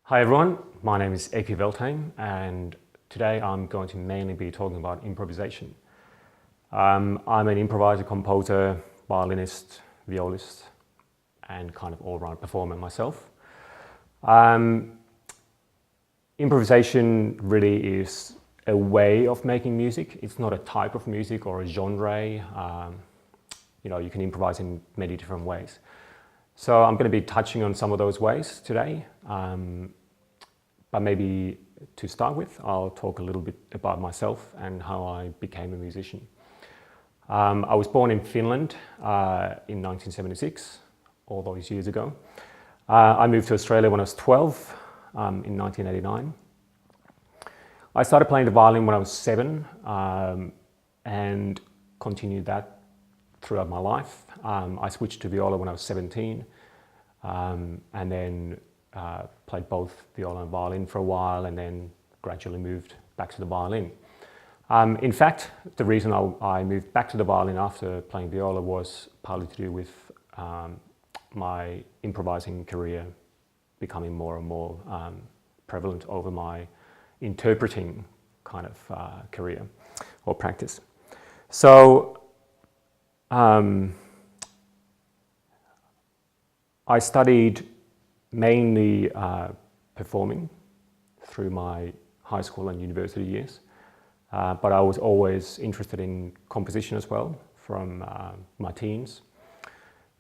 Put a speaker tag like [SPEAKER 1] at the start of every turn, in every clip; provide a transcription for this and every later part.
[SPEAKER 1] Hi everyone, my name is Erkki Veltheim and today I'm going to mainly be talking about improvisation. I'm an improviser, composer, violinist, violist and kind of all-round performer myself. Improvisation really is a way of making music. It's not a type of music or a genre. You can improvise in many different ways. So I'm going to be touching on some of those ways today. But maybe to start with, I'll talk a little bit about myself and how I became a musician. I was born in Finland in 1976, all those years ago. I moved to Australia when I was 12 in 1989. I started playing the violin when I was 7 and continued that throughout my life. I switched to viola when I was 17 and then played both viola and violin for a while and then gradually moved back to the violin. In fact, the reason I moved back to the violin after playing viola was partly to do with my improvising career becoming more and more prevalent over my interpreting kind of career or practice. So I studied mainly performing through my high school and university years, but I was always interested in composition as well from my teens.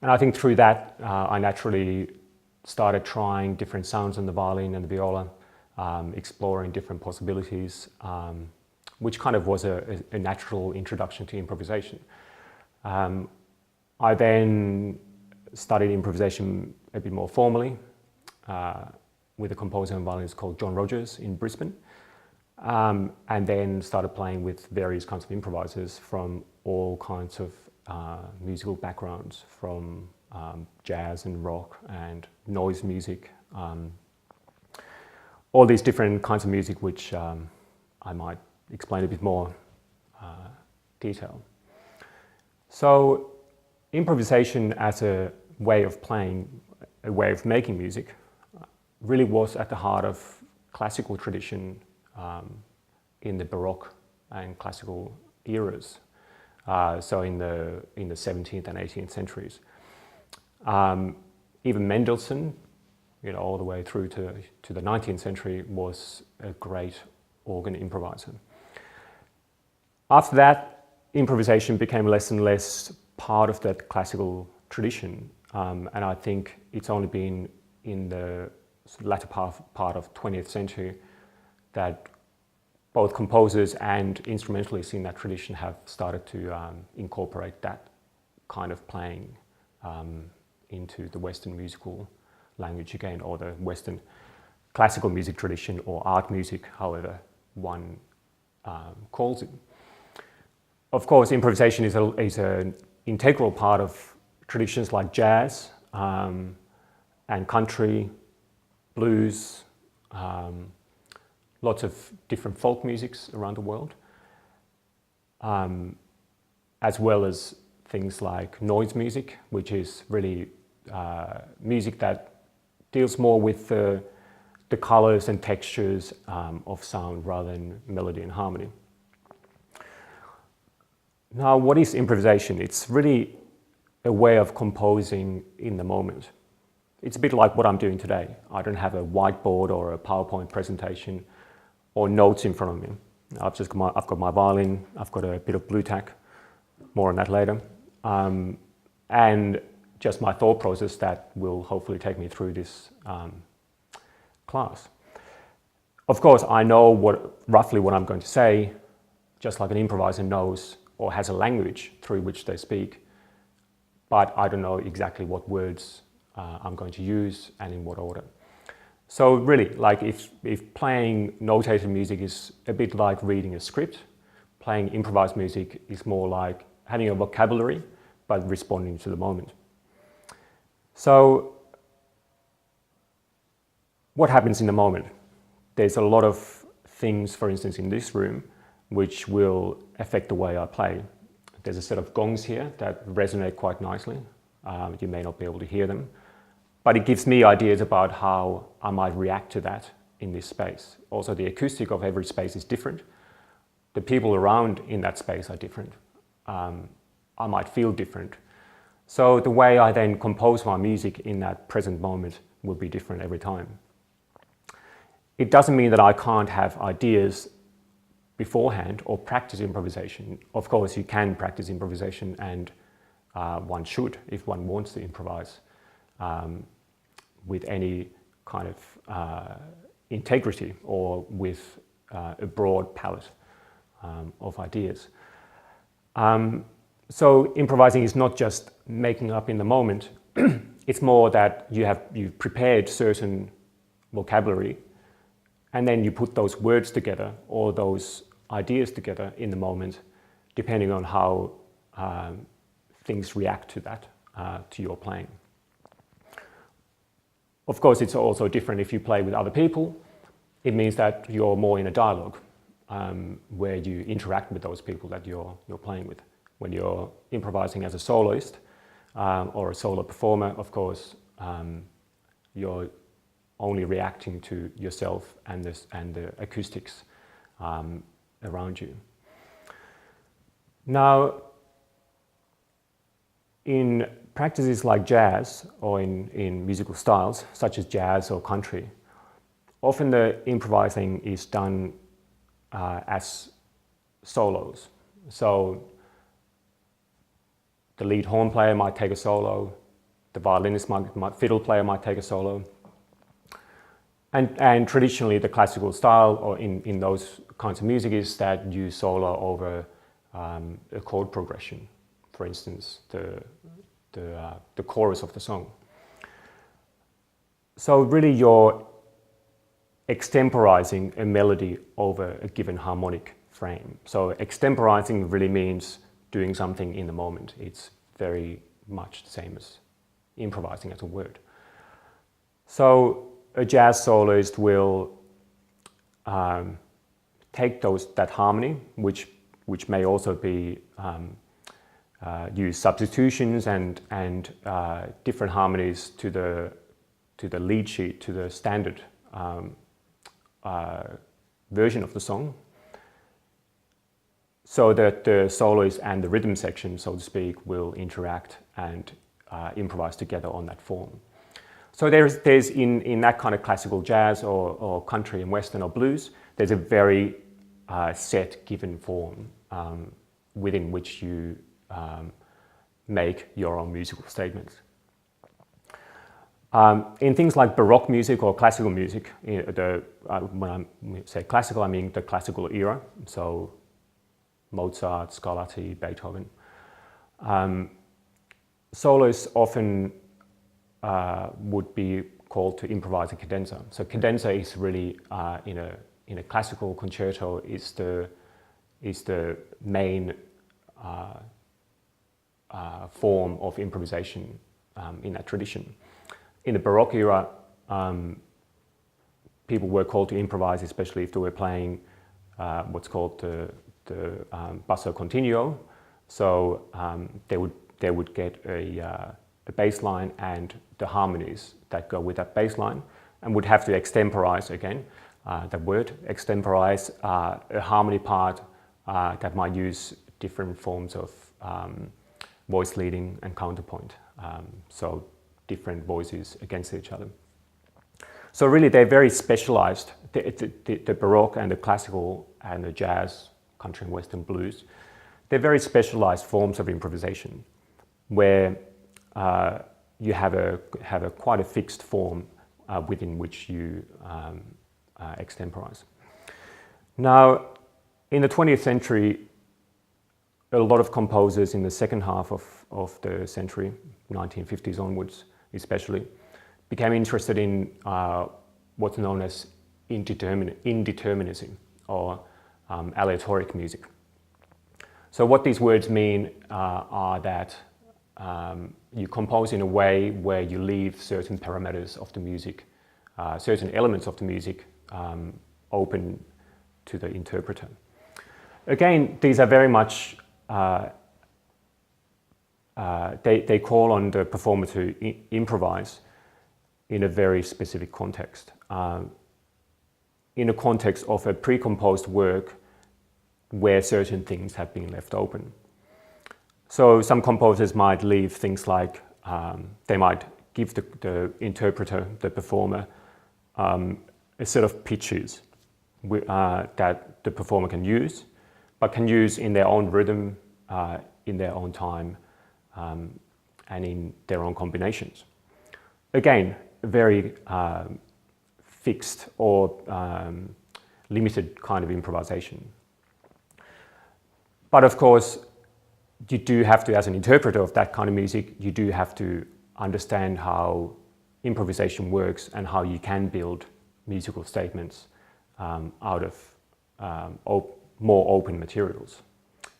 [SPEAKER 1] And I think through that I naturally started trying different sounds on the violin and the viola, exploring different possibilities, which kind of was a natural introduction to improvisation. I then studied improvisation a bit more formally with a composer and violinist called Jon Rodgers in Brisbane, and then started playing with various kinds of improvisers from all kinds of musical backgrounds, from jazz and rock and noise music, all these different kinds of music which I might explain a bit more detail. So improvisation as a way of playing, a way of making music, really was at the heart of classical tradition in the Baroque and classical eras, so in the 17th and 18th centuries. Even Mendelssohn, all the way through to the 19th century, was a great organ improviser. After that, improvisation became less and less part of that classical tradition, and I think it's only been in the latter part of 20th century that both composers and instrumentalists in that tradition have started to incorporate that kind of playing into the Western musical language again, or the Western classical music tradition, or art music, however one calls it. Of course, improvisation is an integral part of traditions like jazz and country, blues, lots of different folk musics around the world, as well as things like noise music, which is really music that deals more with the colors and textures of sound rather than melody and harmony. Now, what is improvisation? It's really a way of composing in the moment. It's a bit like what I'm doing today. I don't have a whiteboard or a PowerPoint presentation or notes in front of me. I've got my violin, I've got a bit of blue tack, more on that later, and just my thought process that will hopefully take me through this class. Of course, I know roughly what I'm going to say, just like an improviser knows or has a language through which they speak, but I don't know exactly what words I'm going to use and in what order. So really, like if playing notated music is a bit like reading a script, playing improvised music is more like having a vocabulary but responding to the moment. So what happens in the moment? There's a lot of things, for instance, in this room, which will affect the way I play. There's a set of gongs here that resonate quite nicely. You may not be able to hear them, but it gives me ideas about how I might react to that in this space. Also, the acoustic of every space is different. The people around in that space are different. I might feel different. So the way I then compose my music in that present moment will be different every time. It doesn't mean that I can't have ideas beforehand or practice improvisation. Of course, you can practice improvisation, and one should if one wants to improvise with any kind of integrity or with a broad palette of ideas. So improvising is not just making up in the moment. It's more that you've prepared certain vocabulary, and then you put those words together or those ideas together in the moment, depending on how things react to that, to your playing. Of course, it's also different if you play with other people. It means that you're more in a dialogue where you interact with those people that you're playing with. When you're improvising as a soloist or a solo performer, of course, you're only reacting to yourself and the acoustics around you. Now, in practices like jazz or in musical styles such as jazz or country, often the improvising is done as solos. So the lead horn player might take a solo, the violinist fiddle player might take a solo. And traditionally the classical style or in those kinds of music is that you solo over a chord progression, for instance, the chorus of the song. So really you're extemporizing a melody over a given harmonic frame. So extemporizing really means doing something in the moment. It's very much the same as improvising as a word. So a jazz soloist will take that harmony, which may also be use substitutions and different harmonies to the lead sheet, to the standard version of the song, so that the soloist and the rhythm section, so to speak, will interact and improvise together on that form. So there's in that kind of classical jazz or country and western or blues, there's a very set given form within which you make your own musical statements. In things like Baroque music or classical music, when I say classical, I mean the classical era, so Mozart, Scarlatti, Beethoven. Soloists often would be called to improvise a cadenza. So cadenza is really in a classical concerto is the main form of improvisation in that tradition. In the Baroque era, people were called to improvise, especially if they were playing what's called the basso continuo. So they would get a bass line and the harmonies that go with that bass line, and would have to extemporize again. That word extemporize a harmony part that might use different forms of voice leading and counterpoint. So different voices against each other. So really they're very specialized. The Baroque and the classical and the jazz, country and western blues, they're very specialized forms of improvisation where you have a quite a fixed form within which you extemporize. Now, in the 20th century, a lot of composers in the second half of the century, 1950s onwards especially, became interested in what's known as indeterminism or aleatoric music. So what these words mean are that you compose in a way where you leave certain parameters of the music, certain elements of the music open to the interpreter. Again, these are very much, they call on the performer to improvise in a very specific context. In a context of a pre-composed work where certain things have been left open. So some composers might leave things like, they might give the interpreter, the performer, a set of pitches that the performer can use, but can use in their own rhythm, in their own time, and in their own combinations. Again, very fixed or limited kind of improvisation. But of course, you do have to, as an interpreter of that kind of music, you do have to understand how improvisation works and how you can build musical statements out of more open materials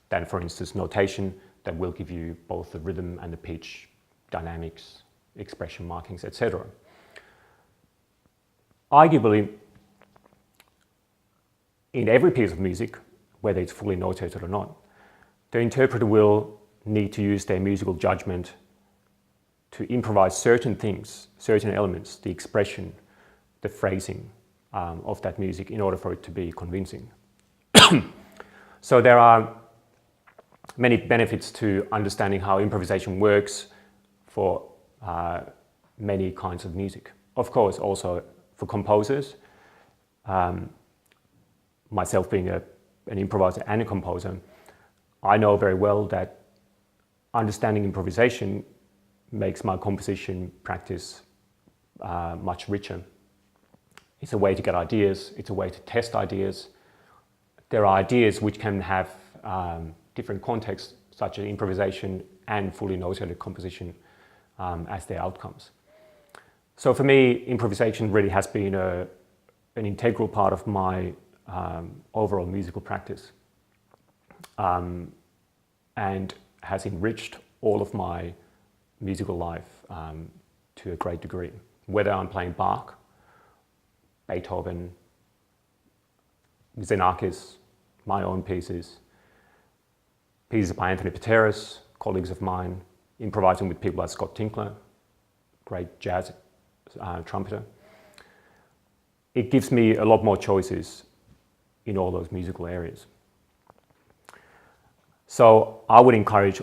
[SPEAKER 1] than, for instance, notation that will give you both the rhythm and the pitch, dynamics, expression markings, etc. Arguably, in every piece of music, whether it's fully notated or not, the interpreter will need to use their musical judgment to improvise certain things, certain elements, the expression, the phrasing of that music in order for it to be convincing. So there are many benefits to understanding how improvisation works for many kinds of music. Of course, also for composers, myself being an improviser and a composer, I know very well that understanding improvisation makes my composition practice much richer. It's a way to get ideas, it's a way to test ideas. There are ideas which can have different contexts, such as improvisation and fully notated composition as their outcomes. So for me, improvisation really has been an integral part of my overall musical practice, and has enriched all of my musical life to a great degree. Whether I'm playing Bach, Beethoven, Xenakis, my own pieces by Anthony Pateras, colleagues of mine, improvising with people like Scott Tinkler, great jazz trumpeter. It gives me a lot more choices in all those musical areas. So I would encourage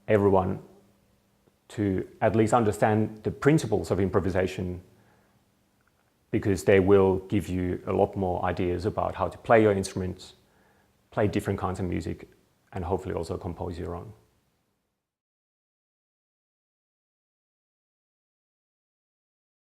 [SPEAKER 1] everyone to at least understand the principles of improvisation, because they will give you a lot more ideas about how to play your instruments, play different kinds of music, and hopefully also compose your own.